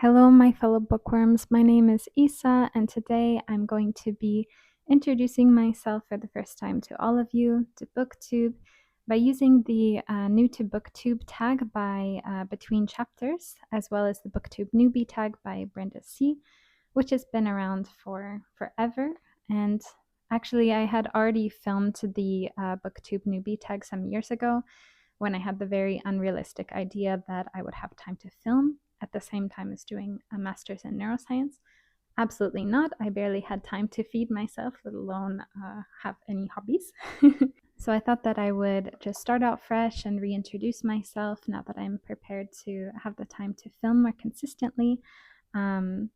Hello, my fellow bookworms. My name is Isa, and today I'm going to be introducing myself for the first time to all of you to Booktube by using the new to Booktube tag by Between Chapters, as well as the Booktube newbie tag by Brenda C., which has been around for forever. And actually, I had already filmed the Booktube newbie tag some years ago when I had the very unrealistic idea that I would have time to film at the same time as doing a master's in neuroscience. Absolutely not. I barely had time to feed myself, let alone have any hobbies. So I thought that I would just start out fresh and reintroduce myself now that I'm prepared to have the time to film more consistently. And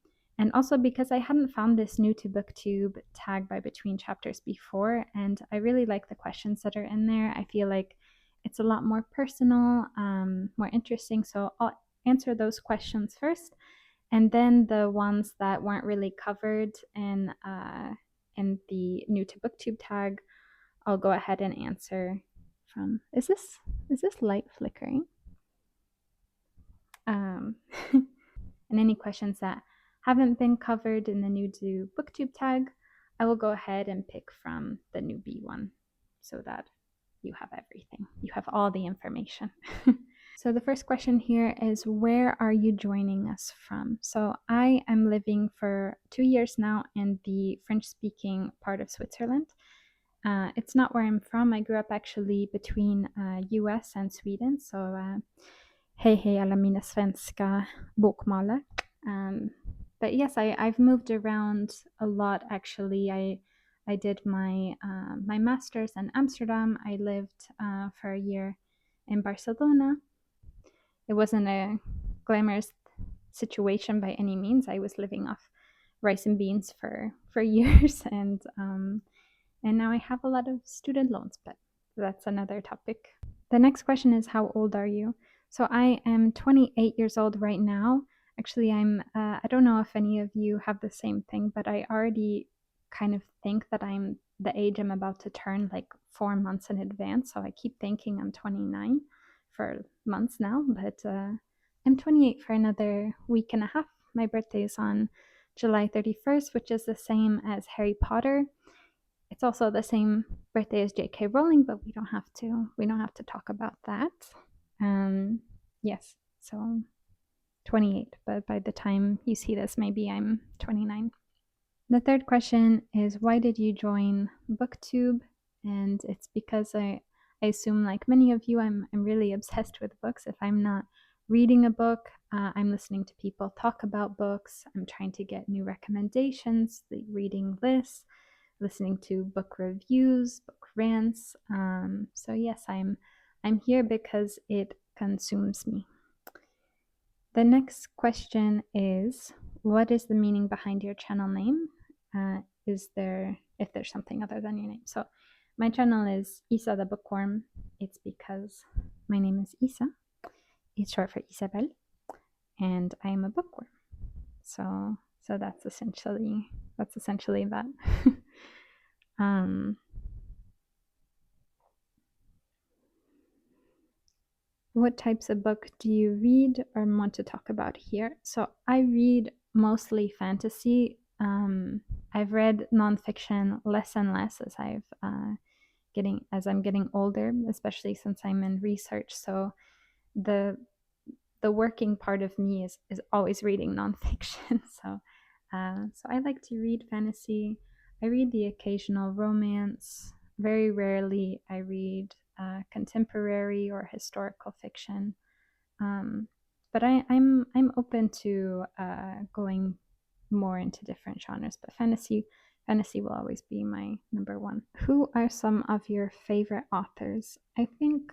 also because I hadn't found this new to Booktube tag by Between Chapters before, and I really like the questions that are in there. I feel like it's a lot more personal, more interesting. So I'll answer those questions first, and then the ones that weren't really covered in the new to Booktube tag, I'll go ahead and answer from. Is this light flickering? And any questions that haven't been covered in the new to Booktube tag, I will go ahead and pick from the newbie one so that you have everything. You have all the information. So the first question here is, where are you joining us from? So I am living for 2 years now in the French-speaking part of Switzerland. It's not where I'm from. I grew up actually between US and Sweden. So hej alla mina svenska bokmalare. But yes, I've moved around a lot actually. I did my master's in Amsterdam. I lived for a year in Barcelona. It wasn't a glamorous situation by any means. I was living off rice and beans for years, and now I have a lot of student loans, but that's another topic. The next question is, how old are you? So I am 28 years old right now. Actually, I don't know if any of you have the same thing, but I already kind of think that I'm the age I'm about to turn like 4 months in advance. So I keep thinking I'm 29 for months now, but I'm 28 for another week and a half. My birthday is on July 31st, which is the same as Harry Potter. It's also the same birthday as J.K. Rowling, but we don't have to talk about that. Yes, so 28, but by the time you see this, maybe I'm 29. The third question is, why did you join Booktube? And it's because I assume, like many of you, I'm really obsessed with books. If I'm not reading a book, I'm listening to people talk about books. I'm trying to get new recommendations, reading lists, listening to book reviews, book rants. So yes, I'm here because it consumes me. The next question is, what is the meaning behind your channel name? If there's something other than your name? So my channel is Isa the Bookworm. It's because my name is Isa. It's short for Isabel, and I am a bookworm. So that's essentially that. What types of book do you read or want to talk about here? So I read mostly fantasy. I've read nonfiction less and less as I'm getting older, especially since I'm in research. So the working part of me is always reading nonfiction. So I like to read fantasy. I read the occasional romance. Very rarely I read contemporary or historical fiction. But I'm open to going more into different genres. But fantasy will always be my number one. Who are some of your favorite authors? I think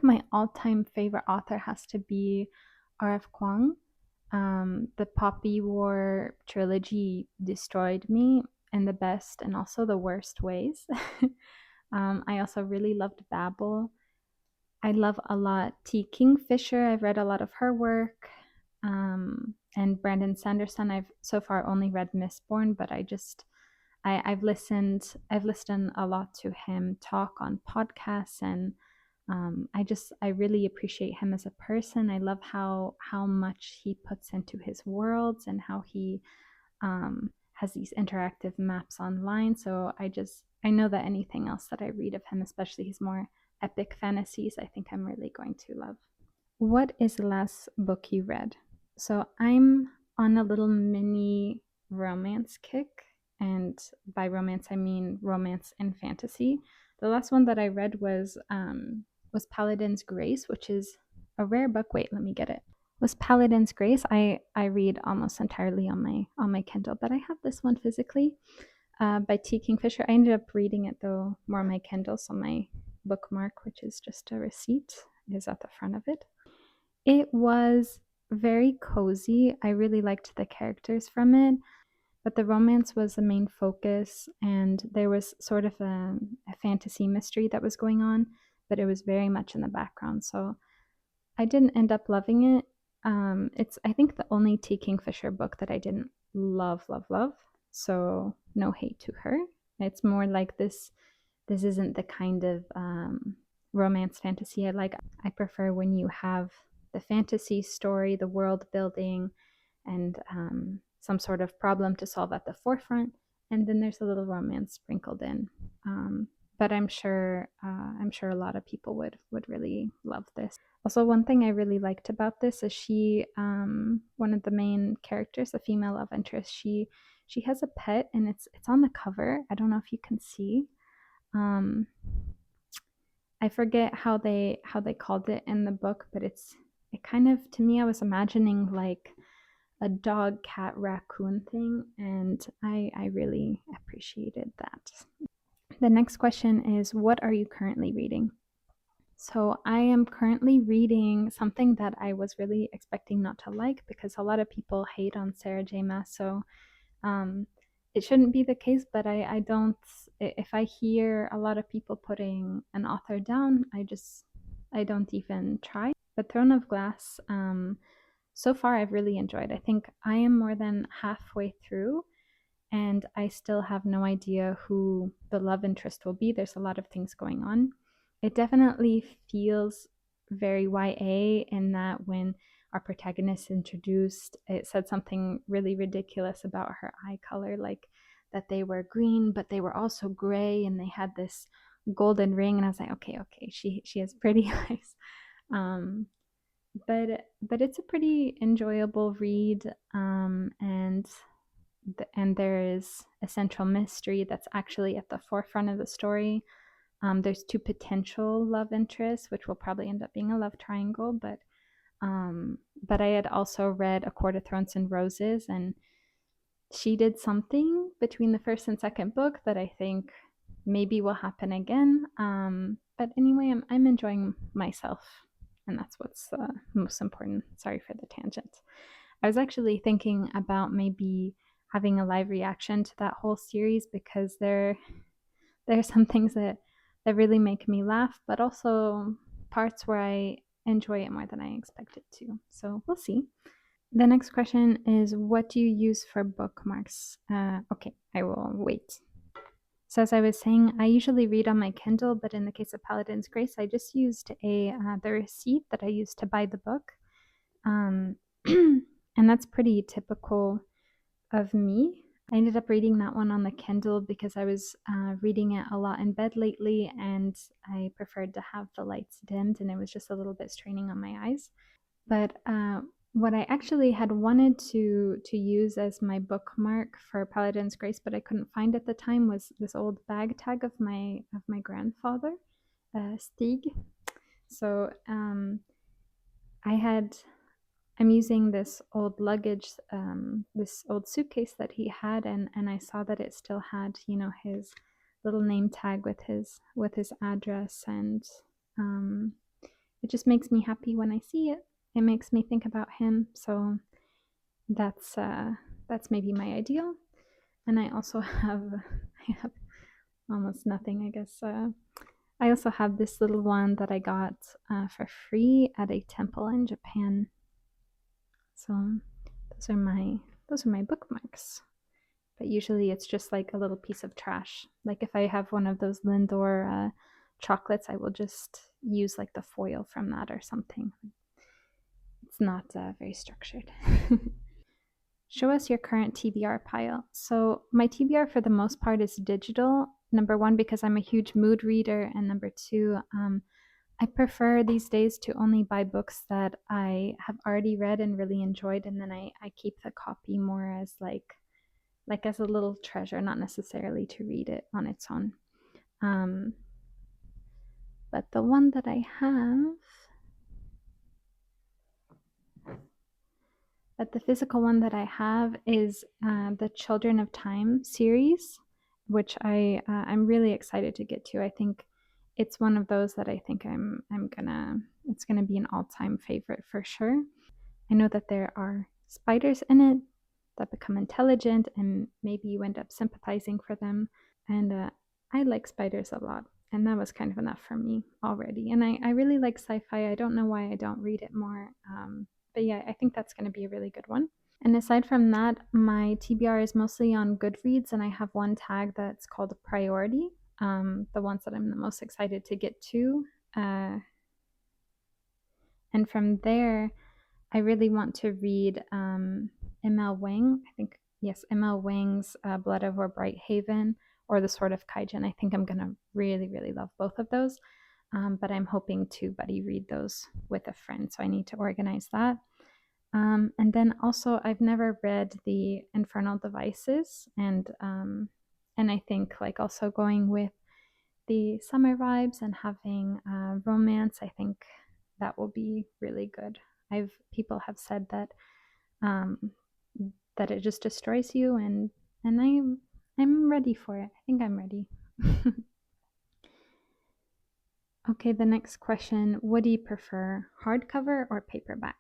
my all-time favorite author has to be R.F. Kuang. The Poppy War trilogy destroyed me in the best and also the worst ways. I also really loved Babel. I love a lot T. Kingfisher. I've read a lot of her work. And Brandon Sanderson. I've so far only read Mistborn, but I've listened a lot to him talk on podcasts, and I really appreciate him as a person. I love how much he puts into his worlds and how he has these interactive maps online. So I know that anything else that I read of him, especially his more epic fantasies, I think I'm really going to love. What is the last book you read? So I'm on a little mini romance kick, and by romance I mean romance and fantasy. The last one that I read was Paladin's Grace, which is a rare book. Wait, let me get it. Was Paladin's Grace. I read almost entirely on my Kindle, but I have this one physically by T. Kingfisher. I ended up reading it though more on my Kindle, so my bookmark, which is just a receipt, is at the front of it. It was very cozy. I really liked the characters from it, but the romance was the main focus, and there was sort of a fantasy mystery that was going on, but it was very much in the background. So I didn't end up loving it. It's, I think, the only T. Kingfisher book that I didn't love. So no hate to her. It's more like this isn't the kind of romance fantasy I like. I prefer when you have the fantasy story, the world building, and some sort of problem to solve at the forefront, and then there's a little romance sprinkled in. But I'm sure a lot of people would really love this. Also, one thing I really liked about this is she, one of the main characters, the female love interest, she has a pet, and it's on the cover. I don't know if you can see. I forget how they called it in the book, but it kind of, to me, I was imagining like a dog, cat, raccoon thing, and I really appreciated that. The next question is, what are you currently reading? So I am currently reading something that I was really expecting not to like, because a lot of people hate on Sarah J. Maas. So it shouldn't be the case, but I don't, if I hear a lot of people putting an author down, I don't even try. But Throne of Glass, so far I've really enjoyed. I think I am more than halfway through, and I still have no idea who the love interest will be. There's a lot of things going on. It definitely feels very YA in that when our protagonist introduced, it said something really ridiculous about her eye color, like that they were green, but they were also gray, and they had this golden ring. And I was like, okay, she has pretty eyes. But it's a pretty enjoyable read, and there is a central mystery that's actually at the forefront of the story. There's two potential love interests, which will probably end up being a love triangle, but I had also read A Court of Thorns and Roses, and she did something between the first and second book that I think maybe will happen again. But anyway, I'm enjoying myself, and that's what's most important. Sorry for the tangent. I was actually thinking about maybe having a live reaction to that whole series, because there are some things that really make me laugh, but also parts where I enjoy it more than I expected to. So we'll see. The next question is, what do you use for bookmarks? Okay, I will wait. So as I was saying, I usually read on my Kindle, but in the case of Paladin's Grace, I just used the receipt that I used to buy the book. And that's pretty typical of me. I ended up reading that one on the Kindle because I was reading it a lot in bed lately, and I preferred to have the lights dimmed, and it was just a little bit straining on my eyes. But what I actually had wanted to use as my bookmark for Paladin's Grace, but I couldn't find at the time, was this old bag tag of my grandfather, Stig. So I'm using this old luggage, this old suitcase that he had, and I saw that it still had, his little name tag with his address, and it just makes me happy when I see it. It makes me think about him, so that's maybe my ideal. And I also have almost nothing, I guess. I also have this little one that I got for free at a temple in Japan. So those are my bookmarks. But usually it's just like a little piece of trash. Like if I have one of those Lindor chocolates, I will just use like the foil from that or something. It's not very structured. Show us your current TBR pile. So my TBR for the most part is digital. Number one, because I'm a huge mood reader, and number two, I prefer these days to only buy books that I have already read and really enjoyed, and then I keep the copy more as like as a little treasure, not necessarily to read it on its own. But the one that I have, but the physical one that I have is the Children of Time series, which I'm really excited to get to. I think it's one of those that I think it's gonna be an all-time favorite for sure. I know that there are spiders in it that become intelligent, and maybe you end up sympathizing for them. And I like spiders a lot, and that was kind of enough for me already. And I really like sci-fi. I don't know why I don't read it more. But yeah, I think that's going to be a really good one. And aside from that, my TBR is mostly on Goodreads, and I have one tag that's called Priority, the ones that I'm the most excited to get to. And from there, I really want to read M.L. Wang. I think, yes, M.L. Wang's Blood Over Bright Haven or The Sword of Kaijin. I think I'm going to really, really love both of those. But I'm hoping to buddy read those with a friend, so I need to organize that. And then also, I've never read The Infernal Devices, and I think like also going with the summer vibes and having romance, I think that will be really good. People have said that that it just destroys you, and I'm ready for it. I think I'm ready. Okay, the next question: what do you prefer, hardcover or paperback?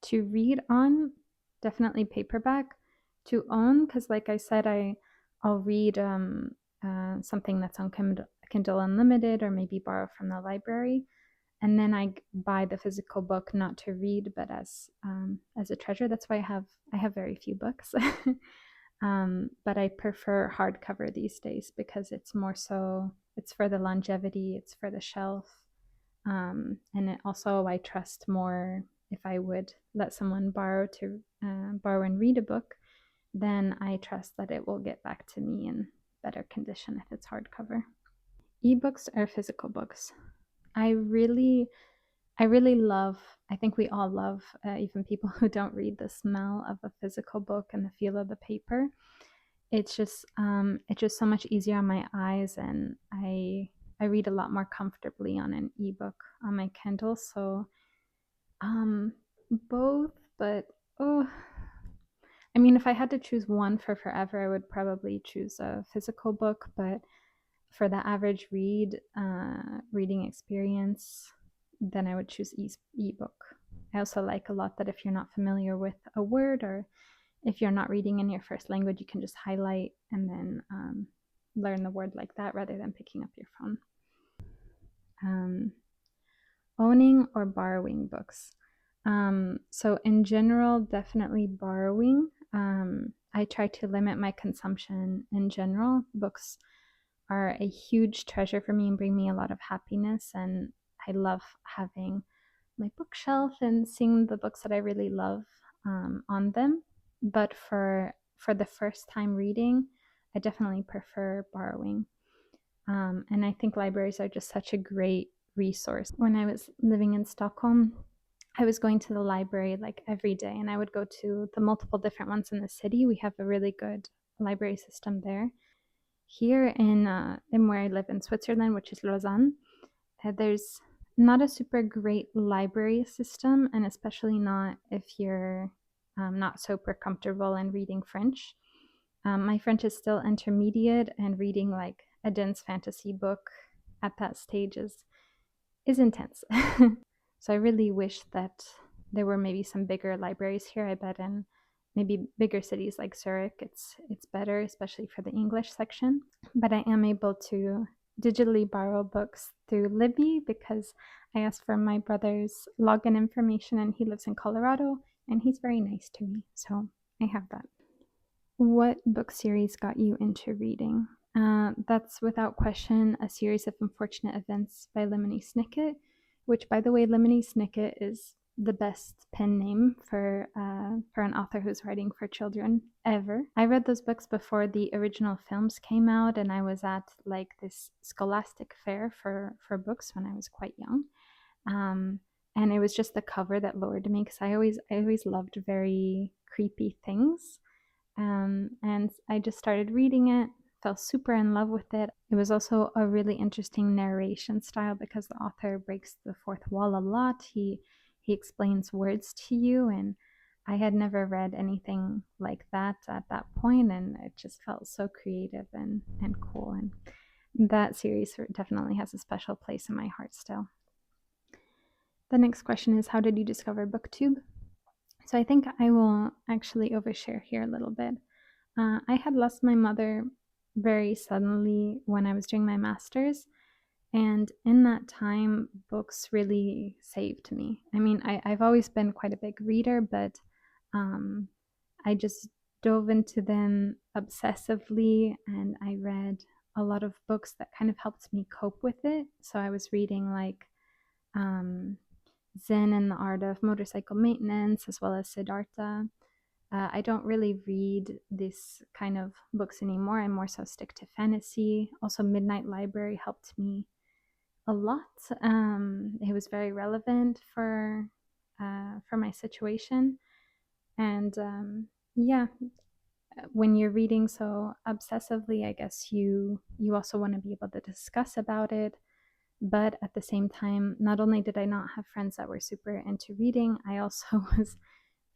To read on, definitely paperback. To own, because like I said, I'll read something that's on Kindle Unlimited, or maybe borrow from the library, and then I buy the physical book not to read, but as a treasure. That's why I have very few books. But I prefer hardcover these days because it's more so, it's for the longevity, it's for the shelf, and it also, I trust more if I would let someone borrow and read a book, then I trust that it will get back to me in better condition if it's hardcover. Ebooks or physical books? I really love, I think we all love, even people who don't read, the smell of a physical book and the feel of the paper. It's just so much easier on my eyes, and I read a lot more comfortably on an ebook on my Kindle. So both, but I mean, if I had to choose one for forever, I would probably choose a physical book, but for the average reading experience, then I would choose ebook. I also like a lot that if you're not familiar with a word, or if you're not reading in your first language, you can just highlight and then learn the word like that rather than picking up your phone. Owning or borrowing books? So in general, definitely borrowing. I try to limit my consumption in general. Books are a huge treasure for me and bring me a lot of happiness, and I love having my bookshelf and seeing the books that I really love on them. But for the first time reading, I definitely prefer borrowing. And I think libraries are just such a great resource. When I was living in Stockholm, I was going to the library like every day, and I would go to the multiple different ones in the city. We have a really good library system there. Here in where I live in Switzerland, which is Lausanne, there's not a super great library system, and especially not if you're not super comfortable in reading French. My French is still intermediate, and reading like a dense fantasy book at that stage is intense. So I really wish that there were maybe some bigger libraries here. I bet in maybe bigger cities like Zurich, it's better, especially for the English section. But I am able to digitally borrow books through Libby because I asked for my brother's login information, and he lives in Colorado, and he's very nice to me. So I have that. What book series got you into reading? That's without question A Series of Unfortunate Events by Lemony Snicket, which, by the way, Lemony Snicket is the best pen name for an author who's writing for children ever. I read those books before the original films came out, and I was at like this scholastic fair for books when I was quite young. And it was just the cover that lured me because I always loved very creepy things. And I just started reading it, fell super in love with it. It was also a really interesting narration style because the author breaks the fourth wall a lot. He explains words to you, and I had never read anything like that at that point, and it just felt so creative and cool. And that series definitely has a special place in my heart still. The next question is, how did you discover Booktube? So I think I will actually overshare here a little bit. I had lost my mother very suddenly when I was doing my master's, and in that time, books really saved me. I mean, I've always been quite a big reader, but I just dove into them obsessively, and I read a lot of books that kind of helped me cope with it. So I was reading like Zen and the Art of Motorcycle Maintenance, as well as Siddhartha. I don't really read this kind of books anymore. I more so stick to fantasy. Also, Midnight Library helped me a lot. It was very relevant for my situation. And yeah, when you're reading so obsessively, I guess you also want to be able to discuss about it. But at the same time, not only did I not have friends that were super into reading, I also was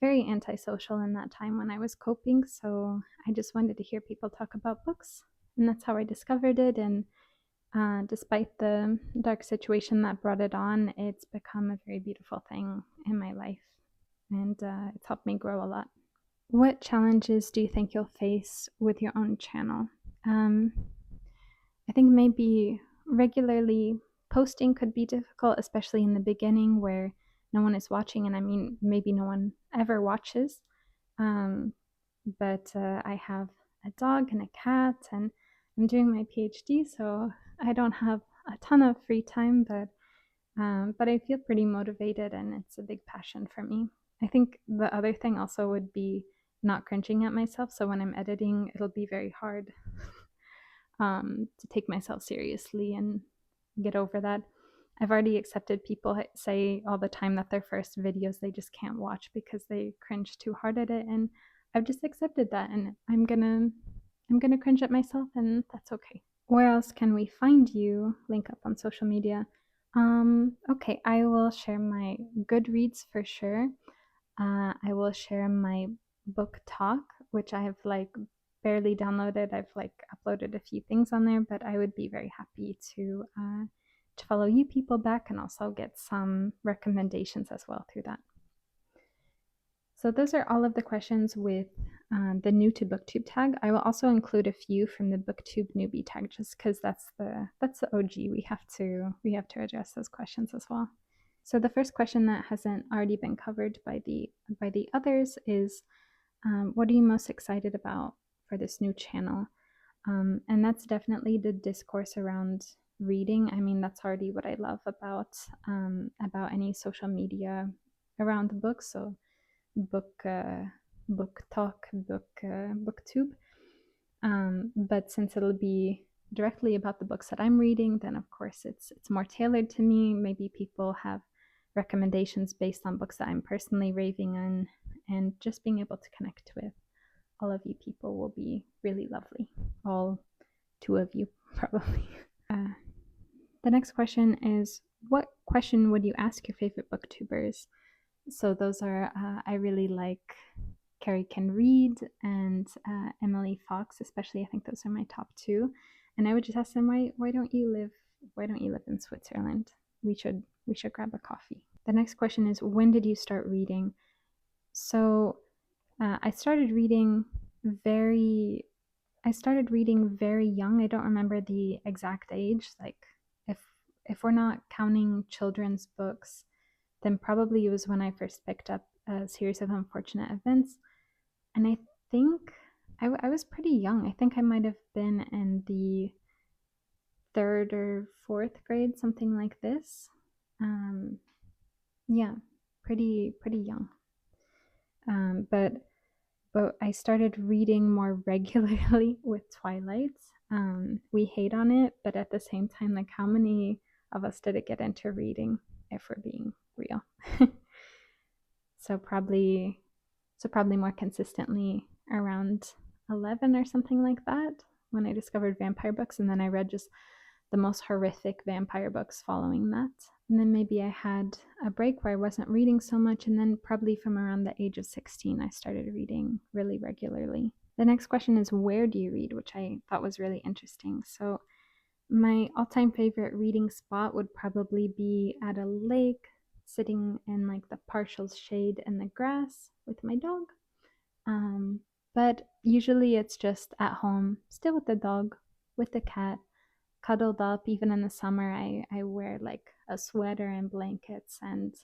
very antisocial in that time when I was coping. So I just wanted to hear people talk about books. And that's how I discovered it. And despite the dark situation that brought it on, it's become a very beautiful thing in my life. And it's helped me grow a lot. What challenges do you think you'll face with your own channel? I think maybe regularly posting could be difficult, especially in the beginning where no one is watching. And I mean, maybe no one ever watches. But I have a dog and a cat, and I'm doing my PhD, so I don't have a ton of free time, but I feel pretty motivated, and it's a big passion for me. I think the other thing also would be not cringing at myself. So when I'm editing, it'll be very hard to take myself seriously and get over that. I've already accepted people say all the time that their first videos they just can't watch because they cringe too hard at it, and I've just accepted that, and I'm gonna cringe at myself, and that's okay. Where else can we find you? Link up on social media. Okay, I will share my Goodreads for sure. I will share my book talk, which I have like barely downloaded. I've like uploaded a few things on there, but I would be very happy to follow you people back and also get some recommendations as well through that. So those are all of the questions with the new to Booktube tag. I will also include a few from the Booktube newbie tag, just because that's the OG. We have to address those questions as well. So the first question that hasn't already been covered by the others is, what are you most excited about for this new channel? And that's definitely the discourse around reading. I mean, that's already what I love about any social media around the book. So book talk, booktube. But since it'll be directly about the books that I'm reading, then of course it's more tailored to me. Maybe people have recommendations based on books that I'm personally raving on, and just being able to connect with all of you people will be really lovely. All 2 of you, probably. The next question is, what question would you ask your favorite booktubers? So those are, I really like Carrie Can Read and Emily Fox, especially. I think those are my top 2. And I would just ask them, why don't you live in Switzerland? We should grab a coffee. The next question is, when did you start reading? So I started reading very young. I don't remember the exact age. Like if we're not counting children's books, then probably it was when I first picked up A Series of Unfortunate Events. And I think I was pretty young. I think I might have been in the 3rd or 4th grade, something like this. Yeah, pretty young. But I started reading more regularly with Twilight. We hate on it, but at the same time, like, how many of us did it get into reading, if we're being real? so probably more consistently around 11 or something like that when I discovered vampire books, and then I read just the most horrific vampire books following that. And then maybe I had a break where I wasn't reading so much, and then probably from around the age of 16, I started reading really regularly. The next question is, where do you read? Which I thought was really interesting. So my all-time favorite reading spot would probably be at a lake, sitting in like the partial shade and the grass with my dog. But usually it's just at home, still with the dog, with the cat, cuddled up. Even in the summer, I wear like a sweater and blankets and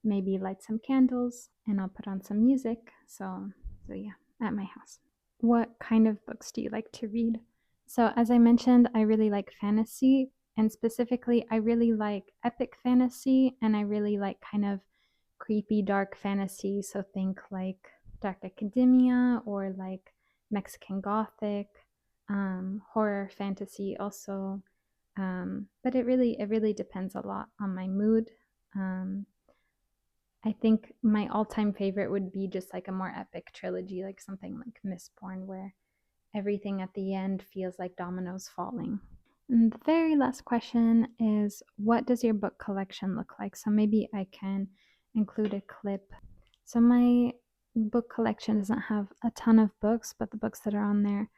maybe light some candles, and I'll put on some music. So yeah, at my house. What kind of books do you like to read? So as I mentioned, I really like fantasy, and specifically I really like epic fantasy, and I really like kind of creepy dark fantasy. So think like Dark Academia or like Mexican Gothic, horror fantasy also. But it really depends a lot on my mood. I think my all-time favorite would be just like a more epic trilogy, like something like Mistborn, where everything at the end feels like dominoes falling. And the very last question is, what does your book collection look like? So maybe I can include a clip. So my book collection doesn't have a ton of books, but the books that are on there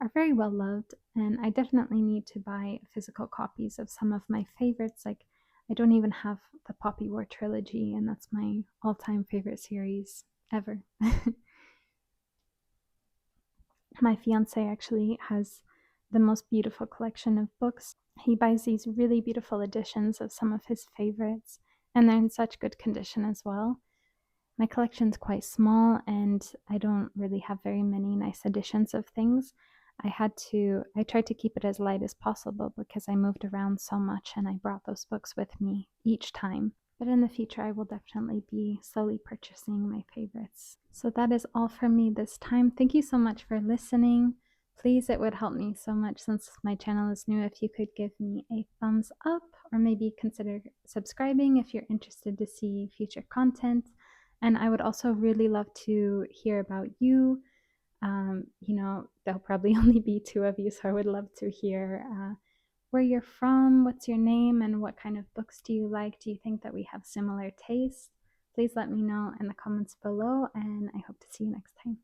are very well loved, and I definitely need to buy physical copies of some of my favorites. Like, I don't even have the Poppy War trilogy, and that's my all-time favorite series ever. My fiance actually has the most beautiful collection of books. He buys these really beautiful editions of some of his favorites, and they're in such good condition as well. My collection's quite small, and I don't really have very many nice editions of things. I tried to keep it as light as possible because I moved around so much and I brought those books with me each time. But in the future, I will definitely be slowly purchasing my favorites. So that is all from me this time. Thank you so much for listening. Please, it would help me so much since my channel is new if you could give me a thumbs up, or maybe consider subscribing if you're interested to see future content. And I would also really love to hear about you. There'll probably only be 2 of you, so I would love to hear where you're from, what's your name, and what kind of books do you like? Do you think that we have similar tastes? Please let me know in the comments below, and I hope to see you next time.